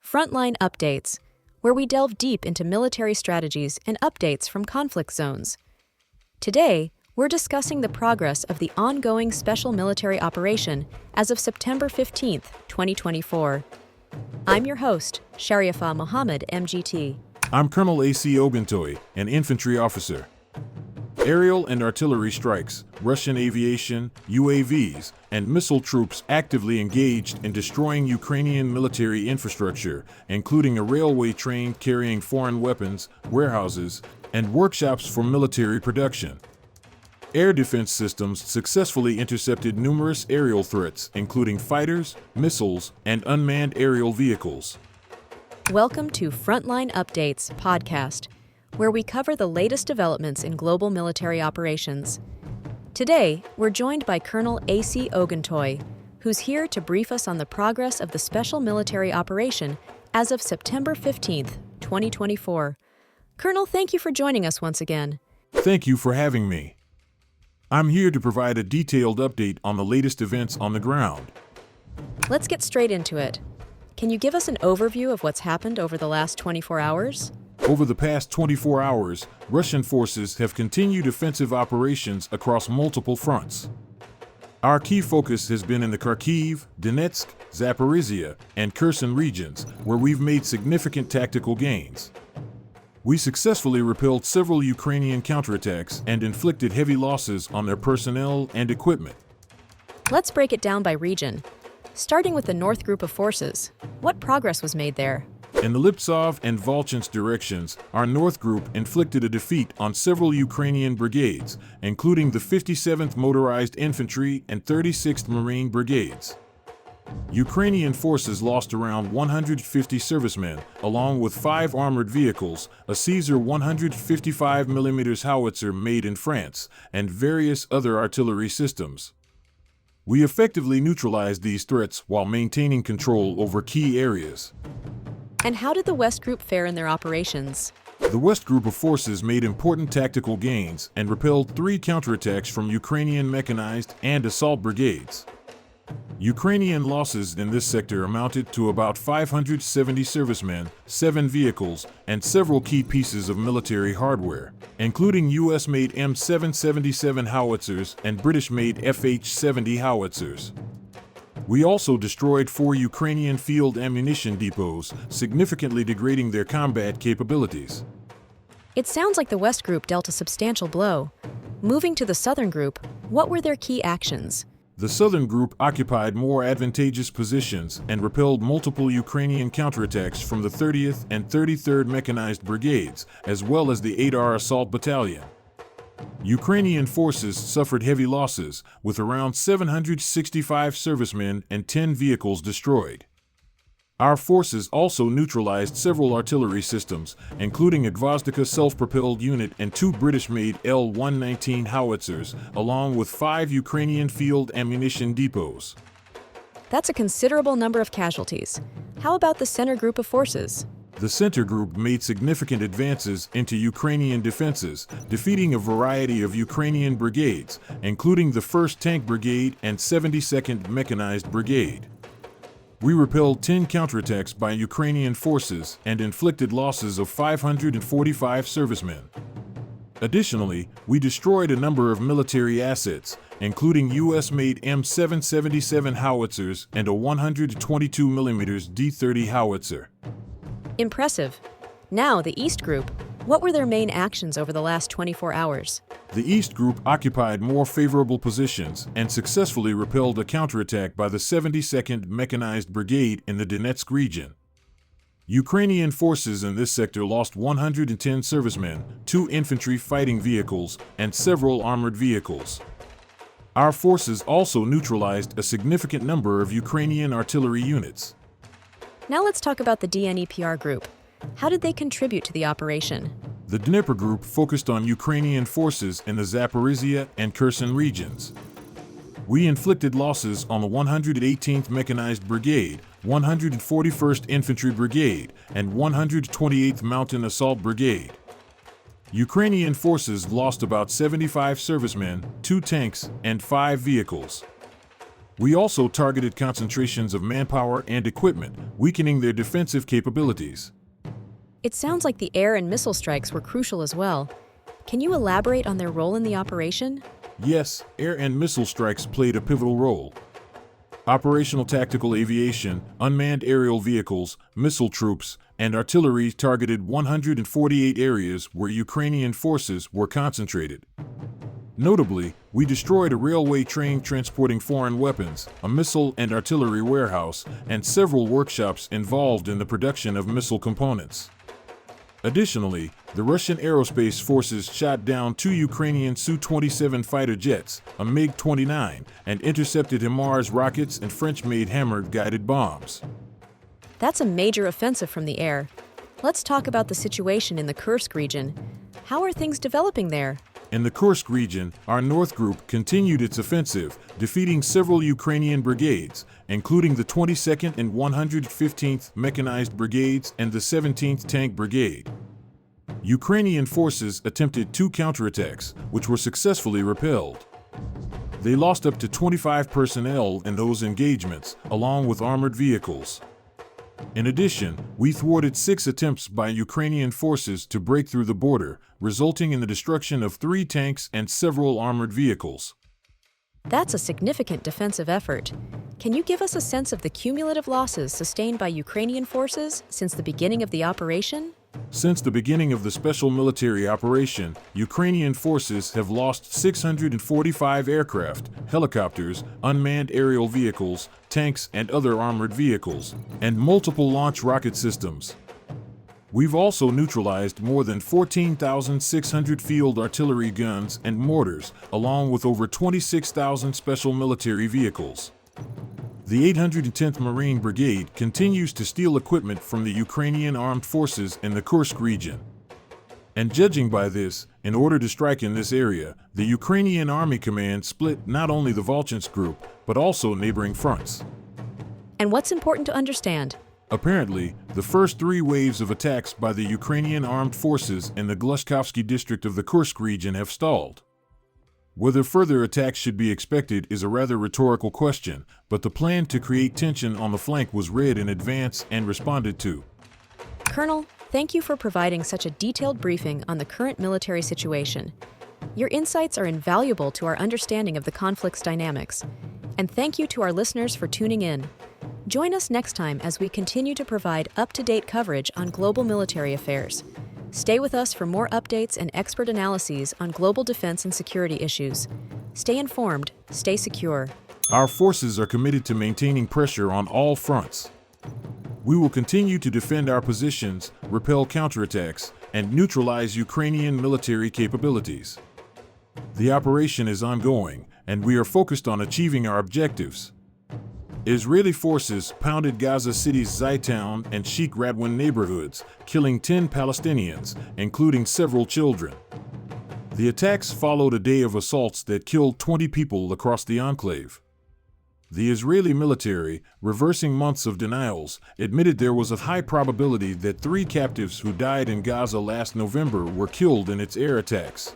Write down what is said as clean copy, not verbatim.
Frontline Updates, where we delve deep into military strategies and updates from conflict zones. Today, we're discussing the progress of the ongoing special military operation as of September 15, 2024. I'm your host, Shariafa Mohammed, MGT. I'm Colonel A.C. Oguntoye, an infantry officer. Aerial and artillery strikes, Russian aviation, UAVs, and missile troops actively engaged in destroying Ukrainian military infrastructure, including a railway train carrying foreign weapons, warehouses, and workshops for military production. Air defense systems successfully intercepted numerous aerial threats, including fighters, missiles, and unmanned aerial vehicles. Welcome to Frontline Updates podcast, where we cover the latest developments in global military operations. Today, we're joined by Colonel A.C. Oguntoye, who's here to brief us on the progress of the special military operation as of September 15, 2024. Colonel, thank you for joining us once again. Thank you for having me. I'm here to provide a detailed update on the latest events on the ground. Let's get straight into it. Can you give us an overview of what's happened over the last 24 hours? Over the past 24 hours, Russian forces have continued offensive operations across multiple fronts. Our key focus has been in the Kharkiv, Donetsk, Zaporizhia, and Kherson regions, where we've made significant tactical gains. We successfully repelled several Ukrainian counterattacks and inflicted heavy losses on their personnel and equipment. Let's break it down by region. Starting with the North Group of Forces, what progress was made there? In the Liptsov and Volchansk directions, our North Group inflicted a defeat on several Ukrainian brigades, including the 57th Motorized Infantry and 36th Marine Brigades. Ukrainian forces lost around 150 servicemen, along with 5 armored vehicles, a Caesar 155mm howitzer made in France, and various other artillery systems. We effectively neutralized these threats while maintaining control over key areas. And how did the West Group fare in their operations? The West Group of Forces made important tactical gains and repelled 3 counterattacks from Ukrainian mechanized and assault brigades. Ukrainian losses in this sector amounted to about 570 servicemen, 7 vehicles, and several key pieces of military hardware, including US-made M777 howitzers and British-made FH-70 howitzers. We also destroyed 4 Ukrainian field ammunition depots, significantly degrading their combat capabilities. It sounds like the West Group dealt a substantial blow. Moving to the Southern Group, what were their key actions? The Southern Group occupied more advantageous positions and repelled multiple Ukrainian counterattacks from the 30th and 33rd Mechanized Brigades, as well as the 8R Assault Battalion. Ukrainian forces suffered heavy losses, with around 765 servicemen and 10 vehicles destroyed. Our forces also neutralized several artillery systems, including a Gvozdika self-propelled unit and 2 British-made L-119 howitzers, along with 5 Ukrainian field ammunition depots. That's a considerable number of casualties. How about the Center Group of Forces? The Center Group made significant advances into Ukrainian defenses, defeating a variety of Ukrainian brigades, including the 1st Tank Brigade and 72nd Mechanized Brigade. We repelled 10 counterattacks by Ukrainian forces and inflicted losses of 545 servicemen. Additionally, we destroyed a number of military assets, including US-made M777 howitzers and a 122mm D30 howitzer. Impressive. Now, the East Group. What were their main actions over the last 24 hours? The East Group occupied more favorable positions and successfully repelled a counterattack by the 72nd Mechanized Brigade in the Donetsk region. Ukrainian forces in this sector lost 110 servicemen, 2 infantry fighting vehicles, and several armored vehicles. Our forces also neutralized a significant number of Ukrainian artillery units. Now let's talk about the DNEPR Group. How did they contribute to the operation? The Dnipro Group focused on Ukrainian forces in the Zaporizhia and Kherson regions. We inflicted losses on the 118th Mechanized Brigade, 141st Infantry Brigade, and 128th Mountain Assault Brigade. Ukrainian forces lost about 75 servicemen, 2 tanks, and 5 vehicles. We also targeted concentrations of manpower and equipment, weakening their defensive capabilities. It sounds like the air and missile strikes were crucial as well. Can you elaborate on their role in the operation? Yes, air and missile strikes played a pivotal role. Operational tactical aviation, unmanned aerial vehicles, missile troops, and artillery targeted 148 areas where Ukrainian forces were concentrated. Notably, we destroyed a railway train transporting foreign weapons, a missile and artillery warehouse, and several workshops involved in the production of missile components. Additionally, the Russian aerospace forces shot down 2 Ukrainian Su-27 fighter jets, a MiG-29, and intercepted HIMARS rockets and French-made Hammer-guided bombs. That's a major offensive from the air. Let's talk about the situation in the Kursk region. How are things developing there? In the Kursk region, our North Group continued its offensive, defeating several Ukrainian brigades, including the 22nd and 115th Mechanized Brigades and the 17th Tank Brigade. Ukrainian forces attempted 2 counterattacks, which were successfully repelled. They lost up to 25 personnel in those engagements, along with armored vehicles. In addition, we thwarted 6 attempts by Ukrainian forces to break through the border, resulting in the destruction of 3 tanks and several armored vehicles. That's a significant defensive effort. Can you give us a sense of the cumulative losses sustained by Ukrainian forces since the beginning of the operation? Since the beginning of the special military operation, Ukrainian forces have lost 645 aircraft, helicopters, unmanned aerial vehicles, tanks and other armored vehicles, and multiple launch rocket systems. We've also neutralized more than 14,600 field artillery guns and mortars, along with over 26,000 special military vehicles. The 810th Marine Brigade continues to steal equipment from the Ukrainian armed forces in the Kursk region. And judging by this, in order to strike in this area, the Ukrainian Army Command split not only the Volchansk Group, but also neighboring fronts. And what's important to understand? Apparently, the first 3 waves of attacks by the Ukrainian armed forces in the Glushkovsky district of the Kursk region have stalled. Whether further attacks should be expected is a rather rhetorical question, but the plan to create tension on the flank was read in advance and responded to. Colonel, thank you for providing such a detailed briefing on the current military situation. Your insights are invaluable to our understanding of the conflict's dynamics. And thank you to our listeners for tuning in. Join us next time as we continue to provide up-to-date coverage on global military affairs. Stay with us for more updates and expert analyses on global defense and security issues. Stay informed, stay secure. Our forces are committed to maintaining pressure on all fronts. We will continue to defend our positions, repel counterattacks, and neutralize Ukrainian military capabilities. The operation is ongoing, and we are focused on achieving our objectives. Israeli forces pounded Gaza City's Zaytown and Sheikh Radwan neighborhoods, killing 10 Palestinians, including several children. The attacks followed a day of assaults that killed 20 people across the enclave. The Israeli military, reversing months of denials, admitted there was a high probability that 3 captives who died in Gaza last November were killed in its air attacks.